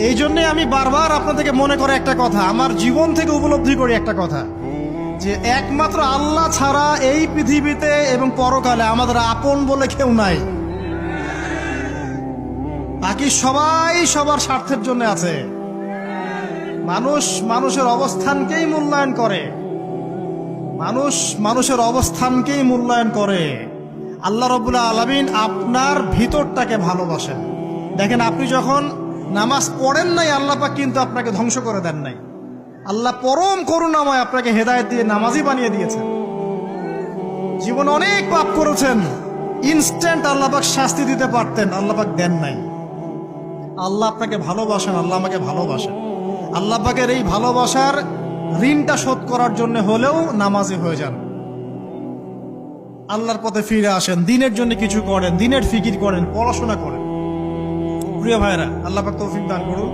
এই জন্যে আমি বারবার আপনাদেরকে মনে করে একটা কথা, আমার জীবন থেকে উপলব্ধি করি একটা কথা, যে একমাত্র আল্লাহ ছাড়া এই পৃথিবীতে এবং পরকালে আমাদের আপন বলে কেউ নাই। বাকি সবাই সবার স্বার্থের জন্য আছে। মানুষ মানুষের অবস্থানকেই মূল্যায়ন করে, মানুষ মানুষের অবস্থানকেই মূল্যায়ন করে। আল্লাহ রাব্বুল আলামিন আপনার ভিতরটাকে ভালোবাসেন। দেখেন, আপনি যখন নামাজ পড়েন নাই, আল্লাহ পাক কিন্তু আপনাকে ধ্বংস করে দেন নাই। আল্লাহ পরম করুণাময় আপনাকে হেদায়েত দিয়ে নামাজি বানিয়ে দিয়েছেন। জীবন অনেক পাপ করেছেন, ইনস্ট্যান্ট আল্লাহ পাক শাস্তি দিতে পারতেন, আল্লাহ পাক দেন নাই। আল্লাহ আপনাকে ভালোবাসেন, আল্লাহ আমাকে ভালোবাসেন। আল্লাহ পাকের এই ভালোবাসার ঋণটা শোধ করার জন্য হলেও নামাজি হয়ে যান, আল্লাহর পথে ফিরে আসেন, দিনের জন্য কিছু করেন, দিনের ফিকির করেন, পড়াশোনা করেন। প্রিয় ভাইরা, আল্লাহ পাক তৌফিক দান করুন।